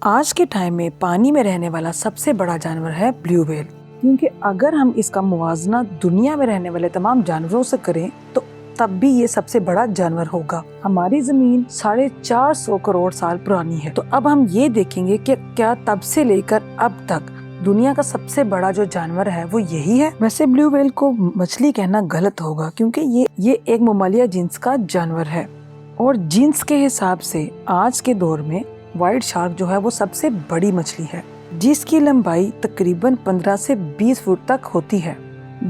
آج کے ٹائم میں پانی میں رہنے والا سب سے بڑا جانور ہے بلیو ویل، کیونکہ اگر ہم اس کا موازنہ دنیا میں رہنے والے تمام جانوروں سے کریں تو تب بھی یہ سب سے بڑا جانور ہوگا۔ ہماری زمین 450 کروڑ سال پرانی ہے، تو اب ہم یہ دیکھیں گے کہ کیا تب سے لے کر اب تک دنیا کا سب سے بڑا جو جانور ہے وہ یہی ہے۔ ویسے بلیو ویل کو مچھلی کہنا غلط ہوگا، کیونکہ یہ ایک ممالیہ جنس کا جانور ہے، اور جنس کے حساب سے آج کے دور میں وائٹ شارک جو ہے وہ سب سے بڑی مچھلی ہے، جس کی لمبائی تقریباً 15 سے 20 فٹ تک ہوتی ہے۔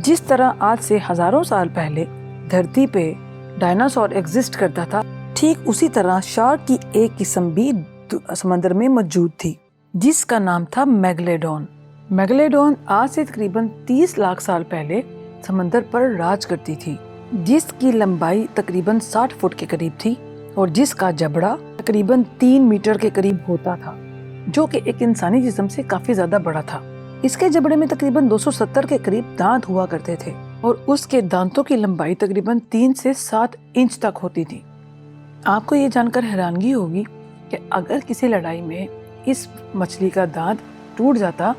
جس طرح آج سے ہزاروں سال پہلے دھرتی پہ ڈائناسور ایگزسٹ کرتا تھا، ٹھیک اسی طرح شارک کی ایک قسم بھی سمندر میں موجود تھی، جس کا نام تھا میگلیڈون۔ میگلیڈون آج سے تقریباً 30 لاکھ سال پہلے سمندر پر راج کرتی تھی، جس کی لمبائی تقریباً 60 فٹ کے قریب تھی، اور جس کا جبڑا تقریباً 3 میٹر کے قریب ہوتا تھا، جو کہ ایک انسانی جسم سے کافی زیادہ بڑا تھا۔ اس کے جبڑے میں تقریباً 270 کے قریب دانت ہوا کرتے تھے، اور اس کے دانتوں کی لمبائی تقریباً 3 سے 7 انچ تک ہوتی تھی۔ آپ کو یہ جان کر حیرانگی ہوگی کہ اگر کسی لڑائی میں اس مچھلی کا دانت ٹوٹ جاتا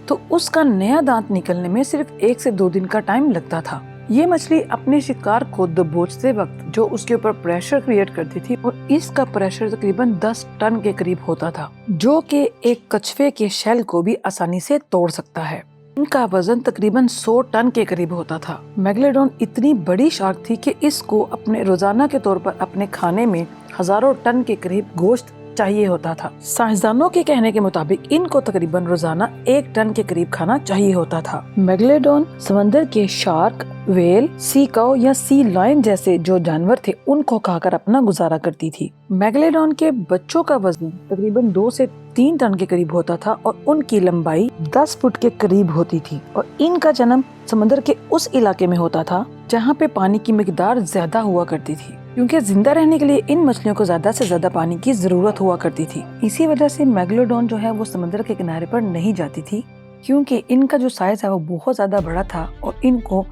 تو اس کا نیا دانت نکلنے میں صرف 1 سے 2 دن کا ٹائم لگتا تھا۔ یہ مچھلی اپنے شکار کو دبوچتے وقت جو اس کے اوپر پریشر کریٹ کرتی تھی، اور اس کا پریشر تقریباً 10 ٹن کے قریب ہوتا تھا، جو کہ ایک کچھوے کے شیل کو بھی آسانی سے توڑ سکتا ہے۔ ان کا وزن تقریباً 100 ٹن کے قریب ہوتا تھا۔ میگلیڈون اتنی بڑی شارک تھی کہ اس کو اپنے روزانہ کے طور پر اپنے کھانے میں ہزاروں ٹن کے قریب گوشت چاہیے ہوتا تھا۔ سائنسدانوں کے کہنے کے مطابق ان کو تقریباً روزانہ 1 ٹن کے قریب کھانا چاہیے ہوتا تھا۔ میگلیڈون سمندر کے شارک، ویل، سی کاؤ یا سی لائن جیسے جو جانور تھے ان کو کھا کر اپنا گزارا کرتی تھی۔ میگلیڈون کے بچوں کا وزن تقریباً 2 سے 3 ٹن کے قریب ہوتا تھا، اور ان کی لمبائی 10 فٹ کے قریب ہوتی تھی، اور ان کا جنم سمندر کے اس علاقے میں ہوتا تھا جہاں پہ پانی کی مقدار زیادہ ہوا کرتی تھی، کیونکہ زندہ رہنے کے لیے ان مچھلیوں کو زیادہ سے زیادہ پانی کی ضرورت ہوا کرتی تھی۔ اسی وجہ سے میگلیڈون جو ہے وہ سمندر کے کنارے پر نہیں جاتی تھی، کیونکہ ان کا جو سائز ہے وہ بہت زیادہ بڑا تھا، اور ان کو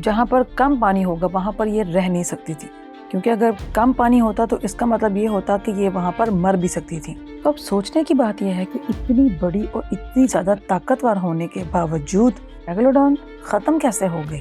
جہاں پر کم پانی ہوگا وہاں پر یہ رہ نہیں سکتی تھی، کیونکہ اگر کم پانی ہوتا تو اس کا مطلب یہ ہوتا کہ یہ وہاں پر مر بھی سکتی تھی۔ تو اب سوچنے کی بات یہ ہے کہ اتنی بڑی اور اتنی زیادہ طاقتور ہونے کے باوجود میگلیڈون ختم کیسے ہو گئی؟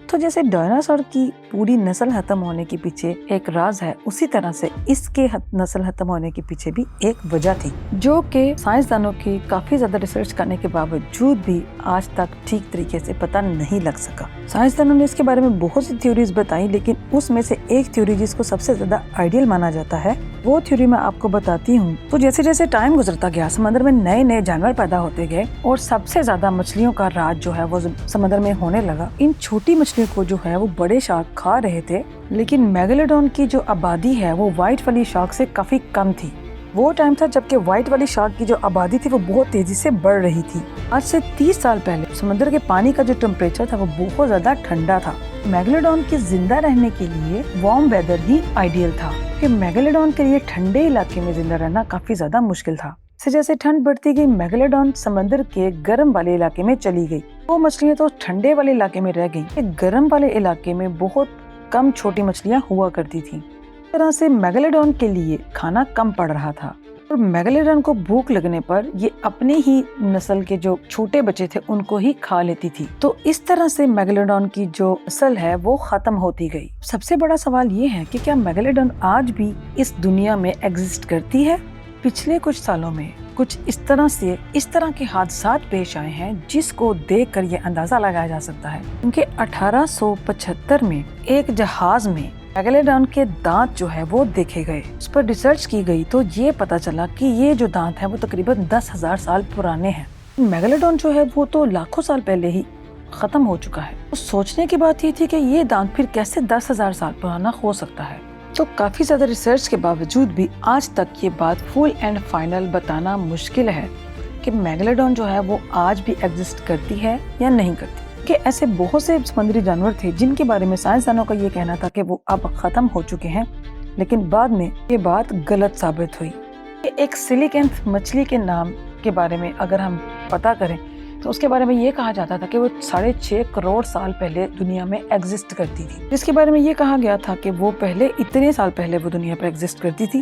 تو جیسے ڈائناسور کی پوری نسل ختم ہونے کے پیچھے ایک راز ہے، اسی طرح سے اس کے نسل ختم ہونے کے پیچھے بھی ایک وجہ تھی، جو کہ سائنسدانوں کی کافی زیادہ ریسرچ کرنے کے باوجود بھی آج تک ٹھیک طریقے سے پتہ نہیں لگ سکا۔ سائنسدانوں نے اس کے بارے میں بہت سی تھیوریز بتائی، لیکن اس میں سے ایک تھیوری جس کو سب سے زیادہ آئیڈیل مانا جاتا ہے، وہ تھیوری میں آپ کو بتاتی ہوں۔ تو جیسے جیسے ٹائم گزرتا گیا، سمندر میں نئے نئے جانور پیدا ہوتے گئے، اور سب سے زیادہ مچھلیوں کا راج جو ہے وہ سمندر میں ہونے لگا۔ ان چھوٹی مچھلیوں کو جو ہے وہ بڑے شارک کھا رہے تھے، لیکن میگلیڈون کی جو آبادی ہے وہ وائٹ والی شارک سے کافی کم تھی۔ وہ ٹائم تھا جبکہ وائٹ والی شارک کی جو آبادی تھی وہ بہت تیزی سے بڑھ رہی تھی۔ آج سے 30 سال پہلے سمندر کے پانی کا جو ٹمپریچر تھا وہ بہت زیادہ ٹھنڈا تھا۔ میگلیڈون کے زندہ رہنے کے لیے وارم ویدر ہی آئیڈیل تھا، کہ میگلیڈون کے لیے ٹھنڈے علاقے میں زندہ رہنا کافی زیادہ مشکل تھا۔ جیسے ٹھنڈ بڑھتی گئی، میگلیڈون سمندر کے گرم والے علاقے میں چلی گئی۔ وہ مچھلیاں تو ٹھنڈے والے علاقے میں رہ گئی، گرم والے علاقے میں بہت کم چھوٹی مچھلیاں ہوا کرتی تھیں۔ اس طرح سے میگلیڈون کے لیے کھانا کم پڑ رہا تھا، اور میگلیڈون کو بھوک لگنے پر یہ اپنے ہی نسل کے جو چھوٹے بچے تھے ان کو ہی کھا لیتی تھی۔ تو اس طرح سے میگلیڈون کی جو نسل ہے وہ ختم ہوتی گئی۔ سب سے بڑا سوال یہ ہے کہ کیا میگلیڈون آج بھی اس دنیا میں ایگزسٹ کرتی ہے؟ پچھلے کچھ سالوں میں کچھ اس طرح کے حادثات پیش آئے ہیں جس کو دیکھ کر یہ اندازہ لگایا جا سکتا ہے، کیونکہ 1875 میں ایک جہاز میں میگلیڈون کے دانت جو ہے وہ دیکھے گئے۔ اس پر ریسرچ کی گئی تو یہ پتا چلا کہ یہ جو دانت ہیں وہ تقریباً 10,000 سال پرانے ہیں۔ میگلیڈون جو ہے وہ تو لاکھوں سال پہلے ہی ختم ہو چکا ہے۔ تو سوچنے کی بات یہ تھی کہ یہ دانت پھر کیسے 10,000 سال پرانا ہو سکتا ہے۔ تو کافی زیادہ ریسرچ کے باوجود بھی آج تک یہ بات فل اینڈ فائنل بتانا مشکل ہے کہ میگلیڈون جو ہے وہ آج بھی ایگزسٹ کرتی ہے یا نہیں کرتی، کہ ایسے بہت سے سمندری جانور تھے جن کے بارے میں سائنسدانوں کا یہ کہنا تھا کہ وہ اب ختم ہو چکے ہیں، لیکن بعد میں یہ بات غلط ثابت ہوئی۔ ایک سلیکینتھ مچھلی کے نام کے بارے میں اگر ہم پتہ کریں تو اس کے بارے میں یہ کہا جاتا تھا کہ وہ 6.5 کروڑ سال پہلے دنیا میں ایگزسٹ کرتی تھی، جس کے بارے میں یہ کہا گیا تھا کہ وہ پہلے اتنے سال پہلے وہ دنیا پر ایگزسٹ کرتی تھی،